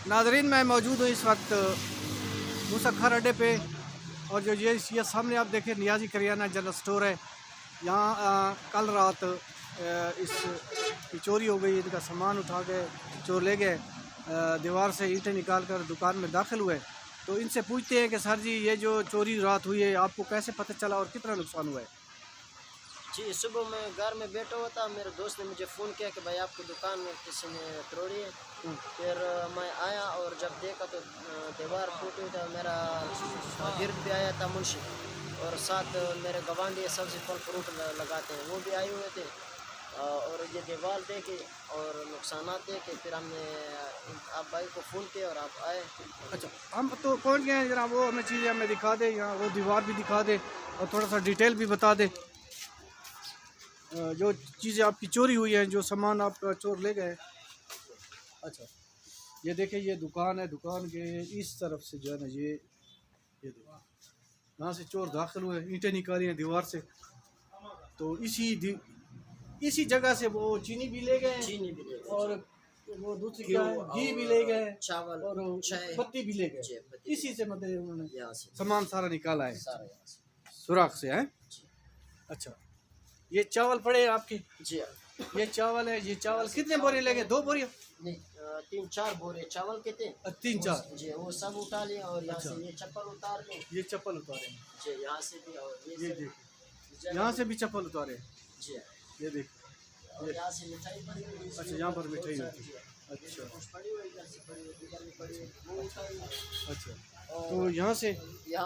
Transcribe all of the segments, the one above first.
नाजरीन, मैं मौजूद हूँ इस वक्त मुसक्खर अड्डे पे। और जो ये सामने आप देखें, नियाजी करियाना जनरल स्टोर है। यहाँ कल रात इस की चोरी हो गई। इनका सामान उठा के चोर ले गए। दीवार से ईंटें निकाल कर दुकान में दाखिल हुए। तो इनसे पूछते हैं कि सर जी, ये जो चोरी रात हुई है, आपको कैसे पता चला और कितना नुकसान हुआ है? जी, सुबह मैं घर में बैठा हुआ था, मेरे दोस्त ने मुझे फ़ोन किया कि भाई आपकी दुकान में किसी ने तोड़ी है। फिर मैं आया और जब देखा तो दीवार फूटी हुई था। मेरा गिरद भी आया था, मुंशी, और साथ मेरे गवांडी सब्ज़ी फल फ्रूट लगाते हैं, वो भी आए हुए थे। और ये दीवार देखे और नुकसानात देखे, फिर हमने आप भाई को फ़ोन किया और आप आए। अच्छा, हम तो पहुँच गए हैं जनाब। वो हमें चीज़ें हमें दिखा दे, यहाँ वो दीवार भी दिखा दे और थोड़ा सा डिटेल भी बता दे। जो चीज़ें आपकी चोरी हुई हैं, जो सामान आपका चोर ले गए। अच्छा, ये देखिए, ये दुकान है। दुकान के इस तरफ से जो है ना, ये दुकान, यहाँ से चोर दाखिल हुए, ईंटें निकाली हैं दीवार से। तो इसी जगह से वो चीनी भी ले गए चीनी भी ले गए, और वो दूसरी क्या है, घी भी ले गए, चावल और चाय पत्ती भी ले गए। जी, पत्ती इसी से मतलब उन्होंने यहाँ से सामान सारा निकाला है, सारा यहाँ से। सुराख से है। अच्छा, ये चावल पड़े हैं आपके। जी ये चावल है। ये चावल कितने बोरे ले गए? 2 बोरियां? नहीं, 3-4 बोरे चावल के थे। 3-4। जी, वो सब उठा लिए और यहाँ अच्छा। से ये चप्पल उतार लिए। ये चप्पल उतारे हैं। जी, यहाँ से भी और ये सब देखिए, यहाँ से भी चप्पल उतारे हैं। जी, ये देख। और यहाँ से मिठाई पड़ी हुई। अच्छा, यहाँ पर मिठाई बहुत होती सारी, है। जी। अच्छा कुछ पड़ी हुई, इधर से पड़ी हुई, इधर भी पड़ी हुई, वो उठाई। अच्छा, और तो यहाँ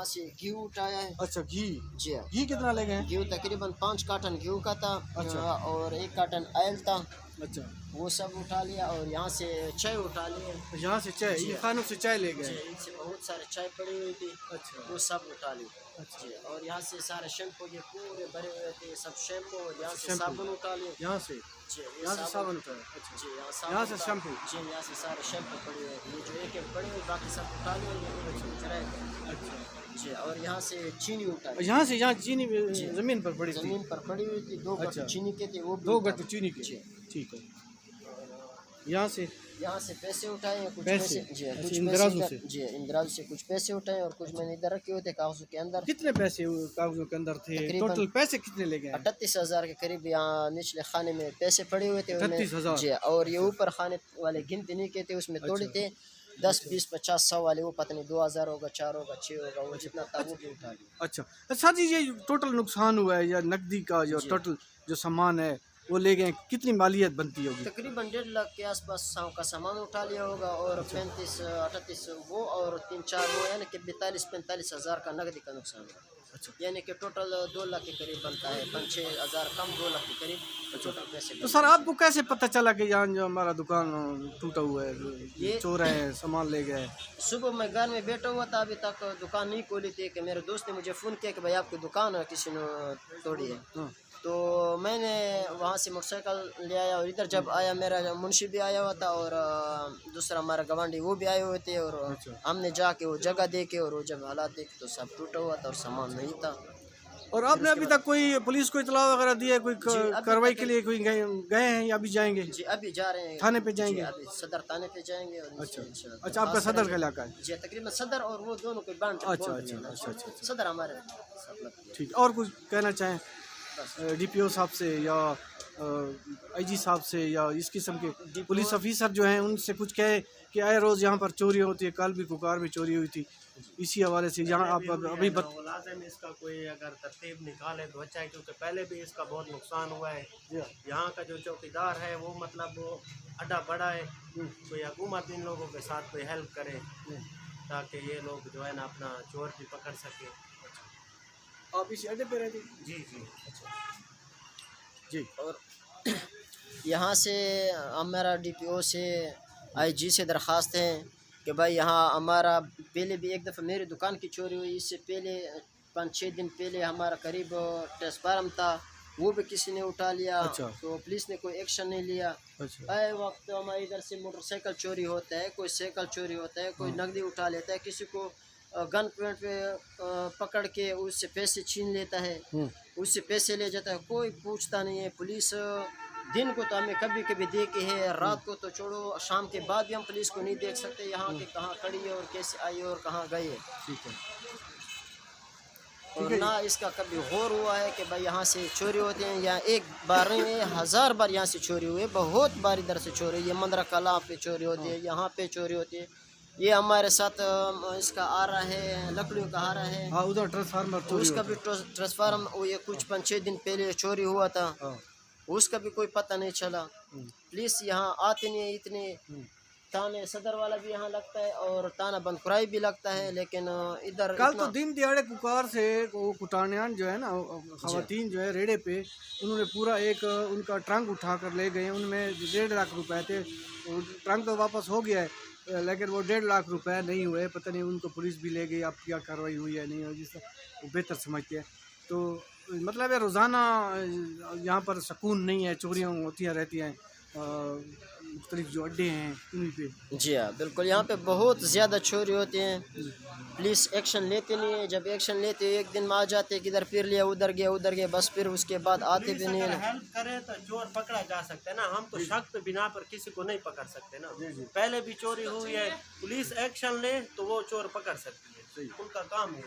से घी उठाया है। अच्छा, घी जी, घी कितना ले गए हैं? घी तकरीबन 5 कार्टन घी का था। अच्छा। और 1 कार्टन ऑयल था, अच्छा, वो सब उठा लिया। और यहाँ से चाय उठा लिए। तो यहाँ से चाय, ये खानों से चाय ले जी, गए। इनसे बहुत सारे चाय पड़ी हुई थी, अच्छा, वो सब उठा ली। अच्छा। जी, और यहाँ से सारे शैम्पू ये पूरे भरे हुए थे, सब शैम्पू। और यहाँ से शैम्पू। साबुन उठा लिए। यहाँ से जी, ये यहाँ से साबुन उठाया। अच्छा, जी, यहाँ यहाँ से उठा- शैम्पू। जी, यहाँ से सारे शैम्पू पड़े हुए थे। ये जो एक एक पड़े हुए, बाकी सब उठा लिए, ये चुराए थे। अच्छा, जी, और यहाँ से चीनी उठाई। यहाँ चीनी जमीन पर पड़ी थी। जमीन पर पड़ी हुई थी, 2 अच्छा। गट्टे चीनी के थे, वो भी 2 उठा गट्टे लिए। चीनी के। जी, ठीक है। यहाँ से पैसे उठाए, कुछ पैसे? पैसे। जी, अच्छा, कुछ इंदराजों पैसे से? जी, इंदराज से कुछ पैसे उठाए और कुछ मैंने इधर रखे हुए थे कागजों के अंदर। कितने पैसे कागजों के अंदर थे? तकरीबन टोटल पैसे कितने ले गए? 38,000 के करीब यहाँ निचले खाने में पैसे पड़े हुए थे। 38,000? जी, और ये ऊपर खाने वाले गिनती नहीं के थे, उसमें थोड़े थे 10, 20, 50, 100 वाले। वो पता नहीं 2,000 होगा, 4 होगा, 6 होगा, वो जितना था वो भी उठा लिया। अच्छा, सर जी, ये टोटल नुकसान हुआ है या नकदी का जो टोटल जो सामान है वो ले गए, कितनी मालियत बनती होगी? तकरीबन 1.5 लाख के आसपास का सामान उठा लिया होगा। और 35, 38 वो, और 3-4 वो, यानी कि 42-45 हज़ार का नकदी का नुकसान है। अच्छा, यानी कि टोटल 2 लाख के करीब बनता है, 5-6 हज़ार कम, 2 लाख के करीब टोटल पैसे। तो सर, आपको कैसे पता चला कि यहाँ जो हमारा दुकान टूटा हुआ है, ये चोर है, सामान ले गए? सुबह मैं घर में बैठा हुआ था, अभी तक दुकान नहीं खोली थी, कि मेरे दोस्त ने मुझे फ़ोन किया कि भाई आपकी दुकान किसी ने तोड़ी है। हाँ। तो मैंने वहाँ से मोटरसाइकिल ले आया, और इधर जब आया, मेरा मुंशी भी आया हुआ था, और दूसरा हमारा गवांडी वो भी आए हुए थे। और अच्छा। हमने जाके वो जगह देखे, और वो जब हालात देखे तो सब टूटा हुआ था और सामान नहीं था। और आपने अभी तक कोई पुलिस को इतला वगैरह दी है? कोई अभी कार्रवाई तक- के लिए कोई गए हैं या अभी जाएंगे? जी, अभी जा रहे हैं थाने पे जाएंगे? जी, अभी सदर थाने पे जाएंगे। और अच्छा, इंशाल्लाह अच्छा, आपका पास सदर का करेंगे। इलाका है? जी, तकरीबन सदर और वो दोनों के बांट अच्छा, अच्छा। सदर हमारे साथ लगती है। ठीक। और कुछ कहना चाहें डीपीओ साहब से या आईजी साहब से या इस किस्म के पुलिस ऑफिसर जो हैं, उनसे कुछ कहे कि आए रोज़ यहाँ पर चोरी होती है? कल भी कुकार में चोरी हुई थी। इसी हवाले से यहाँ आप अभी लाजिम इसका कोई अगर तरतीब निकाले तो अच्छा है, क्योंकि पहले भी इसका बहुत नुकसान हुआ है। यहाँ का जो चौकीदार है वो मतलब वो अड्डा बड़ा है, कोई हुकूमत इन लोगों के साथ कोई हेल्प करे ताकि ये लोग जो है ना अपना चोर भी पकड़ सके। आप इस अड्डे पे रहते? जी जी। जी। और यहाँ से हमारा डीपीओ से आईजी से दरख्वास्त है कि भाई यहाँ हमारा पहले भी एक दफ़ा मेरी दुकान की चोरी हुई, इससे पहले 5-6 दिन पहले हमारा करीब ट्रांसफार्म था, वो भी किसी ने उठा लिया। अच्छा। तो पुलिस ने कोई एक्शन नहीं लिया। अच्छा, आए वक्त हमारे इधर से मोटरसाइकिल चोरी होता है, कोई साइकिल चोरी होता है, कोई नकदी उठा लेता है, किसी को गन पॉइंट पे पकड़ के उससे पैसे छीन लेता है, उससे पैसे ले जाता है, कोई पूछता नहीं है। पुलिस दिन को तो हमें कभी कभी देखे हैं, रात को तो छोड़ो, शाम के बाद भी हम पुलिस को नहीं देख सकते यहाँ के कहाँ खड़ी है और कैसे आई और कहाँ गई है। ठीक है। और ना इसका कभी गौर हुआ है कि भाई यहाँ से चोरी होते हैं, या एक बार नहीं 1000 बार यहाँ से चोरी हुए, बहुत बार इधर से चोरी, ये मंदरा कला पे चोरी होती है, यहाँ पे चोरी होती है। ये हमारे साथ इसका आ रहा है, लकड़ियों का आ रहा है, हाँ उधर ट्रांसफार्मर चोरी उसका होता भी ट्रांसफार्म वो ये कुछ 5-6 दिन पहले चोरी हुआ था, है। हाँ। उसका भी कोई पता नहीं चला। पुलिस यहाँ आते नहीं है इतने, थाने सदर वाला भी यहाँ लगता है और थाना बंदखुराई भी लगता है, लेकिन इधर कल इतना- तो दिन दिहाड़े कुकार से वो कुटानियान जो है ना, खवातीन जो है रेड़े पे, उन्होंने पूरा एक उनका ट्रंक उठा कर ले गए, उनमें 1.5 लाख रुपए थे। वो ट्रंक तो वापस हो गया है, लेकिन वो 1.5 लाख रुपए नहीं हुए, पता नहीं उनको पुलिस भी ले गई, अब क्या कार्रवाई हुई है नहीं हुई, जिससे वो बेहतर समझते हैं। तो मतलब है रोज़ाना यहाँ पर सुकून नहीं है, चोरियाँ होती रहती हैं, मुख्तलिफ जो अड्डे हैं उन्हीं पे। जी हाँ बिल्कुल, यहाँ पे बहुत ज़्यादा चोरी होती हैं, पुलिस एक्शन लेते नहीं है, जब एक्शन लेते हैं एक दिन में आ जाते हैं कि इधर फिर लिया उधर गए, बस फिर उसके बाद आते भी नहीं है। हेल्प करे तो चोर पकड़ा जा सकता है ना, हम तो शक पे बिना पर किसी को नहीं पकड़ सकते ना। पहले भी चोरी हुई है, पुलिस एक्शन ले तो वो चोर पकड़ सकती है, उनका काम है।